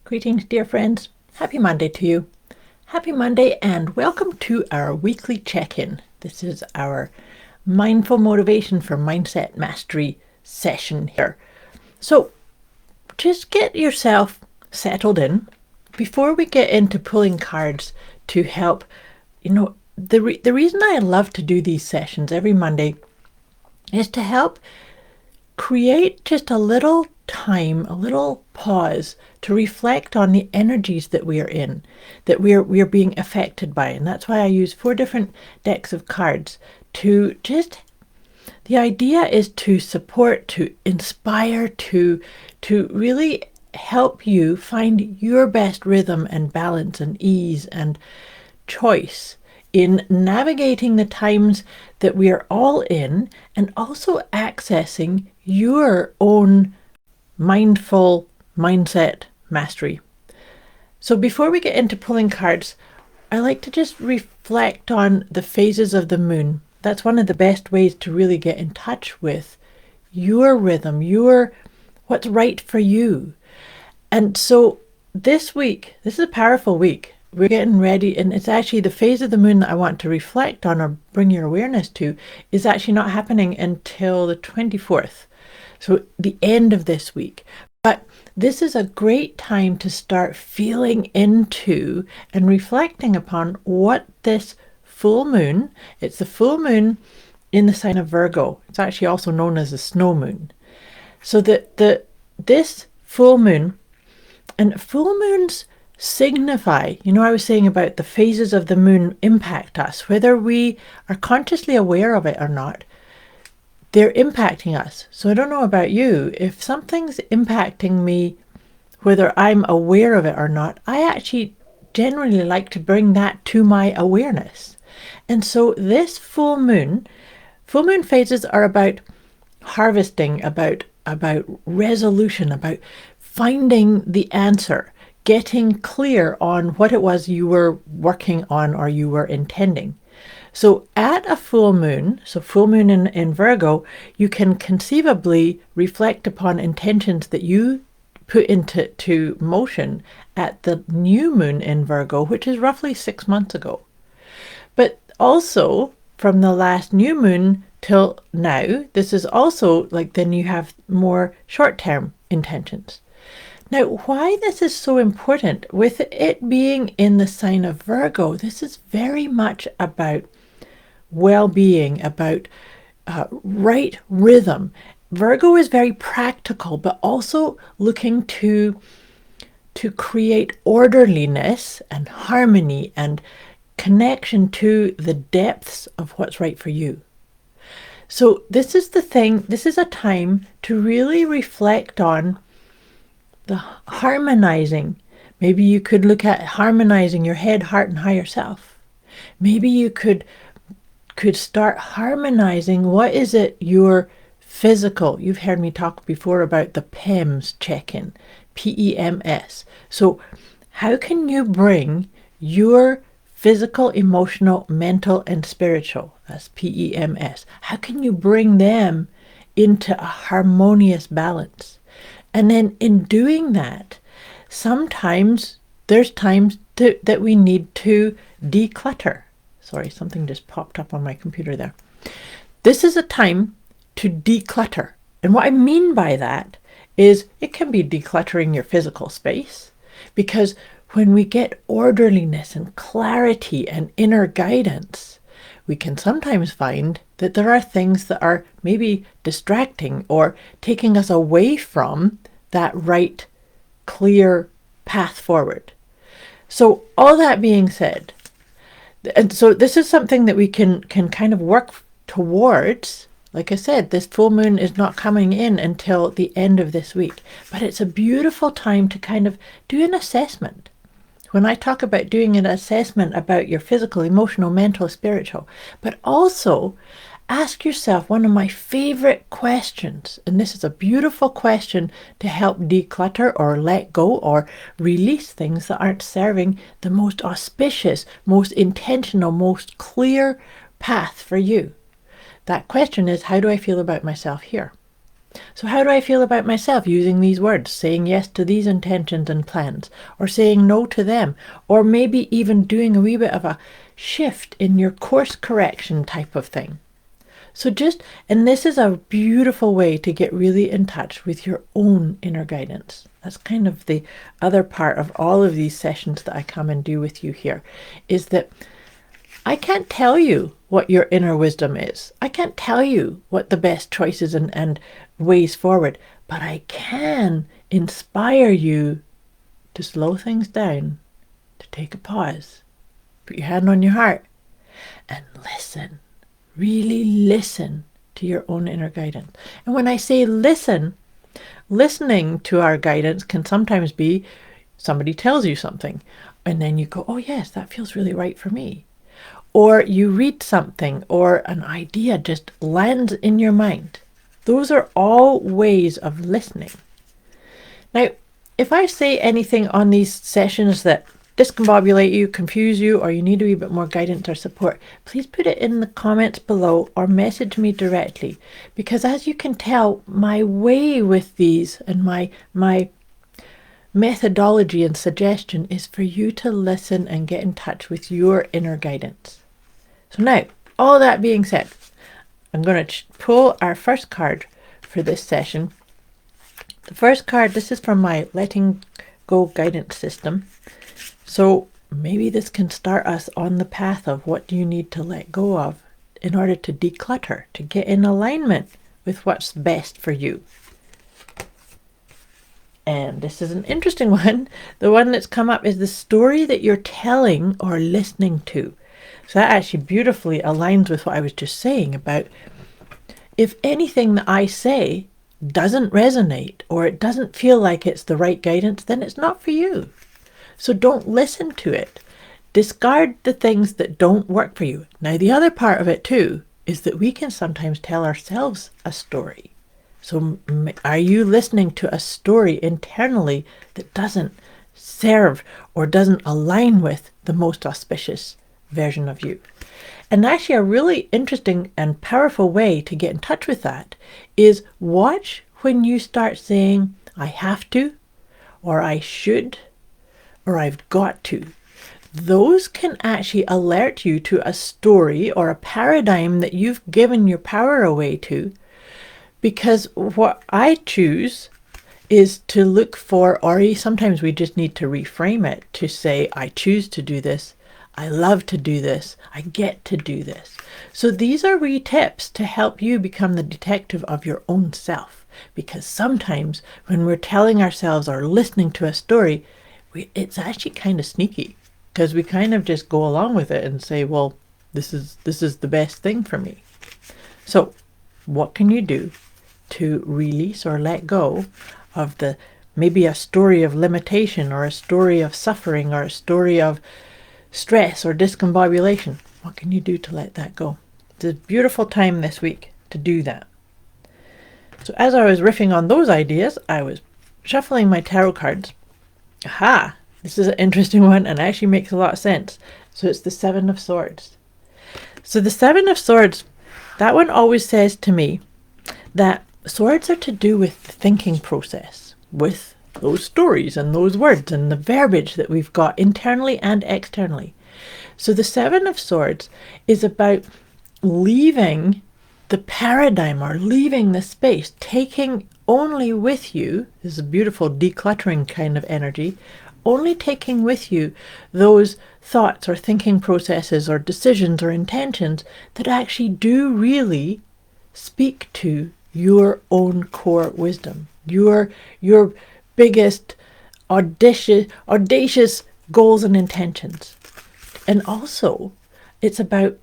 Greetings, dear friends. Happy Monday to you. Happy Monday and welcome to our weekly check-in. This is our Mindful Motivation for Mindset Mastery session here. So just get yourself settled in before we get into pulling cards to help. The reason I love to do these sessions every Monday is to help create just a little time, a little pause to reflect on the energies that we are in, that we are being affected by. And that's why I use 4 different decks of cards to just, the idea is to support, to inspire, to really help you find your best rhythm and balance and ease and choice in navigating the times that we are all in, and also accessing your own mindful mindset mastery. So before we get into pulling cards, I like to just reflect on the phases of the moon. That's one of the best ways to really get in touch with your rhythm, what's right for you. And so this week, this is a powerful week. We're getting ready, and it's actually the phase of the moon that I want to reflect on or bring your awareness to is actually not happening until the 24th. So the end of this week. But this is a great time to start feeling into and reflecting upon what this full moon, it's the full moon in the sign of Virgo. It's actually also known as the snow moon. So this full moon, and full moons signify, I was saying about the phases of the moon impact us, whether we are consciously aware of it or not. They're impacting us. So I don't know about you, if something's impacting me, whether I'm aware of it or not, I actually generally like to bring that to my awareness. And so this full moon phases are about harvesting, about resolution, about finding the answer, getting clear on what it was you were working on or you were intending. So at a full moon, in Virgo, you can conceivably reflect upon intentions that you put into motion at the new moon in Virgo, which is roughly 6 months ago. But also from the last new moon till now, this is also like, then you have more short-term intentions. Now, why this is so important, with it being in the sign of Virgo, this is very much about well-being, about right rhythm. Virgo is very practical, but also looking to create orderliness and harmony and connection to the depths of what's right for you. So this is a time to really reflect on the harmonizing. Maybe you could look at harmonizing your head, heart, and higher self. Maybe you could start harmonizing what is it your physical. You've heard me talk before about the PEMS check-in, PEMS. So how can you bring your physical, emotional, mental, and spiritual, that's PEMS, how can you bring them into a harmonious balance? And then in doing that, sometimes there's times that we need to declutter. Sorry, something just popped up on my computer there. This is a time to declutter. And what I mean by that is it can be decluttering your physical space, because when we get orderliness and clarity and inner guidance, we can sometimes find that there are things that are maybe distracting or taking us away from that right, clear path forward. So all that being said, and so this is something that we can kind of work towards. Like I said, this full moon is not coming in until the end of this week, but it's a beautiful time to kind of do an assessment. When I talk about doing an assessment about your physical, emotional, mental, spiritual, but also ask yourself one of my favorite questions, and this is a beautiful question to help declutter or let go or release things that aren't serving the most auspicious, most intentional, most clear path for you. That question is, how do I feel about myself here? So how do I feel about myself using these words, saying yes to these intentions and plans, or saying no to them, or maybe even doing a wee bit of a shift in your course correction type of thing? So and this is a beautiful way to get really in touch with your own inner guidance. That's kind of the other part of all of these sessions that I come and do with you here, is that I can't tell you what your inner wisdom is. I can't tell you what the best choices and ways forward, but I can inspire you to slow things down, to take a pause, put your hand on your heart, and listen. Really listen to your own inner guidance. And when I say listen, listening to our guidance can sometimes be somebody tells you something, and then you go, oh yes, that feels really right for me. Or you read something, or an idea just lands in your mind. Those are all ways of listening. Now, if I say anything on these sessions that discombobulate you, confuse you, or you need a wee bit more guidance or support, please put it in the comments below or message me directly. Because as you can tell, my way with these and my methodology and suggestion is for you to listen and get in touch with your inner guidance. So now, all that being said, I'm going to pull our first card for this session. The first card, this is from my letting go guidance system. So maybe this can start us on the path of what do you need to let go of in order to declutter, to get in alignment with what's best for you. And this is an interesting one. The one that's come up is the story that you're telling or listening to. So that actually beautifully aligns with what I was just saying about if anything that I say doesn't resonate or it doesn't feel like it's the right guidance, then it's not for you. So don't listen to it. Discard the things that don't work for you. Now, the other part of it too is that we can sometimes tell ourselves a story. So are you listening to a story internally that doesn't serve or doesn't align with the most auspicious version of you? And actually a really interesting and powerful way to get in touch with that is watch when you start saying, I have to, or I should, or I've got to. Those can actually alert you to a story or a paradigm that you've given your power away to. Because what I choose is to look for, or sometimes we just need to reframe it to say, I choose to do this. I love to do this. I get to do this. So these are wee tips to help you become the detective of your own self. Because sometimes when we're telling ourselves or listening to a story, it's actually kind of sneaky. Because we kind of just go along with it and say, well, this is the best thing for me. So what can you do to release or let go of maybe a story of limitation or a story of suffering or a story of stress or discombobulation? What can you do to let that go? It's a beautiful time this week to do that. So as I was riffing on those ideas, I was shuffling my tarot cards. Aha! This is an interesting one and actually makes a lot of sense. So it's the Seven of Swords. So the Seven of Swords, that one always says to me that swords are to do with the thinking process, with those stories and those words and the verbiage that we've got internally and externally. So the Seven of Swords is about leaving the paradigm or leaving the space, taking only with you, this is a beautiful decluttering kind of energy, only taking with you those thoughts or thinking processes or decisions or intentions that actually do really speak to your own core wisdom, your biggest audacious goals and intentions. And also it's about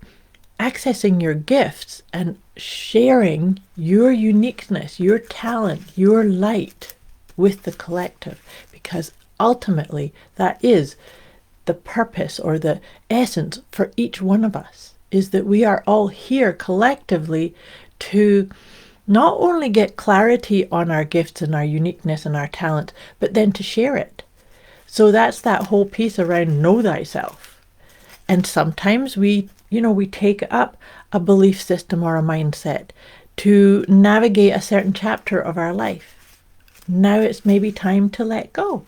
accessing your gifts and sharing your uniqueness, your talent, your light with the collective, because ultimately that is the purpose or the essence for each one of us, is that we are all here collectively to not only get clarity on our gifts and our uniqueness and our talent, but then to share it. So that's that whole piece around know thyself. And sometimes we take up a belief system or a mindset to navigate a certain chapter of our life. Now it's maybe time to let go.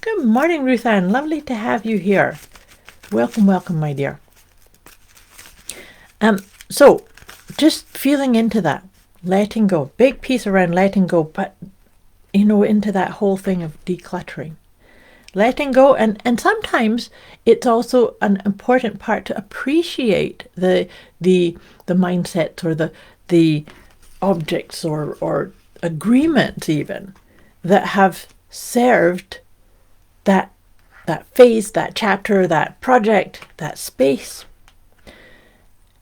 Good morning, Ruth Ann. Lovely to have you here. Welcome, welcome, my dear. So just feeling into that, letting go, big piece around letting go, but into that whole thing of decluttering, letting go. And sometimes it's also an important part to appreciate the mindsets or the objects or agreements even that have served that phase, that chapter, that project, that space.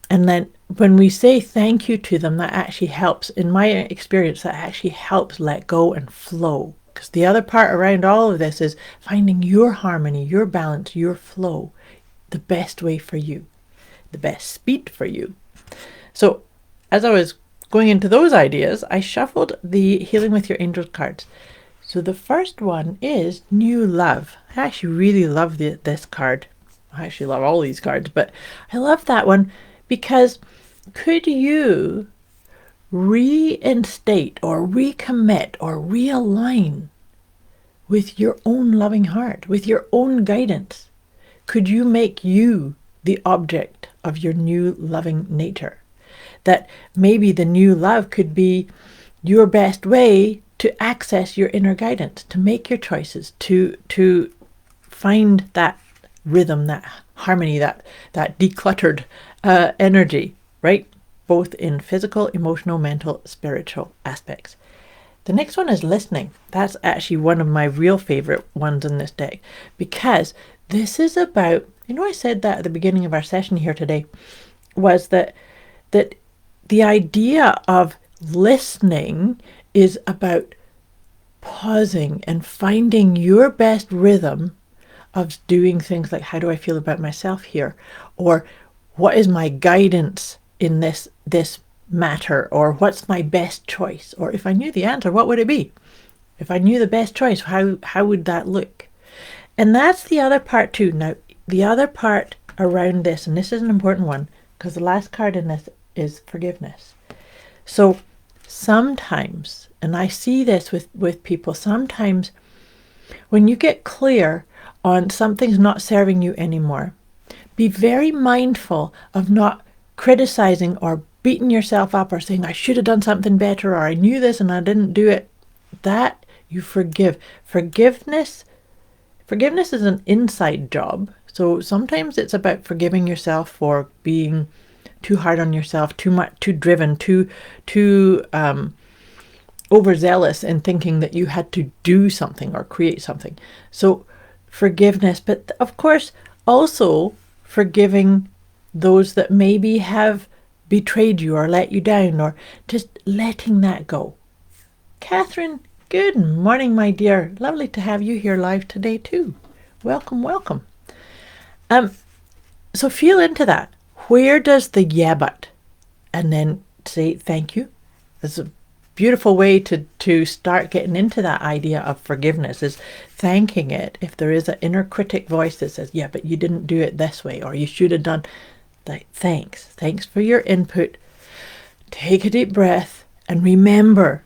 And then when we say thank you to them, that actually helps, in my experience, that actually helps let go and flow. Because the other part around all of this is finding your harmony, your balance, your flow, the best way for you, the best speed for you. So as I was going into those ideas, I shuffled the Healing with Your Angels cards. So the first one is New Love. I actually really love this card. I actually love all these cards, but I love that one because could you reinstate or recommit or realign with your own loving heart, with your own guidance? Could you make you the object of your new loving nature? That maybe the new love could be your best way to access your inner guidance, to make your choices, to find that rhythm, that harmony, that decluttered energy, right? Both in physical, emotional, mental, spiritual aspects. The next one is listening. That's actually one of my real favorite ones in this deck, because this is about, I said that at the beginning of our session here today, was that the idea of listening is about pausing and finding your best rhythm of doing things like, how do I feel about myself here? Or what is my guidance in this matter? Or what's my best choice? Or if I knew the answer, what would it be? If I knew the best choice, how would that look? And that's the other part too. Now, the other part around this, and this is an important one, because the last card in this is forgiveness. So sometimes, and I see this with people, sometimes when you get clear on something's not serving you anymore, be very mindful of not criticizing or beating yourself up or saying, I should have done something better, or I knew this and I didn't do it. That you forgive. Forgiveness is an inside job. So sometimes it's about forgiving yourself for being too hard on yourself, too much, too driven, too overzealous in thinking that you had to do something or create something. So forgiveness, but of course also forgiving those that maybe have betrayed you or let you down, or just letting that go. Catherine, good morning, my dear. Lovely to have you here live today too. Welcome, welcome. So feel into that. Where does the yeah but, and then say thank you? That's a beautiful way to start getting into that idea of forgiveness, is thanking it. If there is an inner critic voice that says, yeah, but you didn't do it this way, or you should have done that. Thanks for your input. Take a deep breath and remember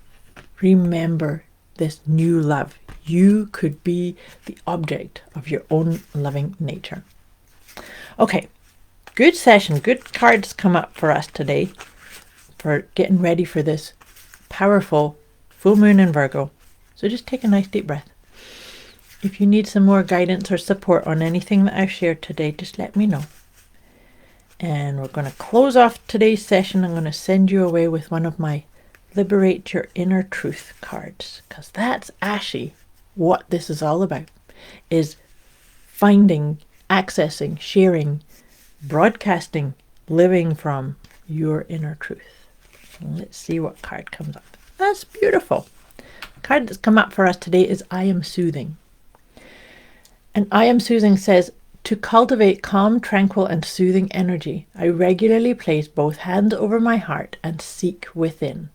this new love. You could be the object of your own loving nature. Okay, good session. Good cards come up for us today for getting ready for this powerful full moon in Virgo. So just take a nice deep breath. If you need some more guidance or support on anything that I've shared today, just let me know. And we're going to close off today's session. I'm going to send you away with one of my Liberate Your Inner Truth cards, because that's actually what this is all about, is finding, accessing, sharing, broadcasting, living from your inner truth. Let's see what card comes up. That's beautiful. The card that's come up for us today is I Am Soothing. And I Am Soothing says, to cultivate calm, tranquil, and soothing energy, I regularly place both hands over my heart and seek within.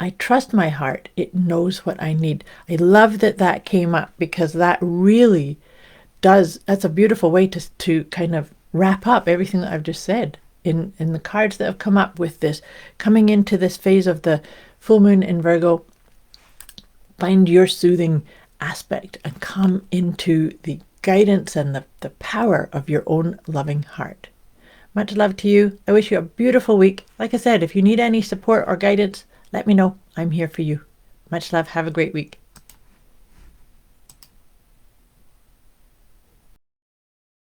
I trust my heart. It knows what I need. I love that came up, because that really does, that's a beautiful way to kind of wrap up everything that I've just said. in the cards that have come up with this, coming into this phase of the full moon in Virgo, find your soothing aspect and come into the guidance and the power of your own loving heart. Much love to you. I wish you a beautiful week. Like I said, if you need any support or guidance, let me know. I'm here for you. Much love. Have a great week.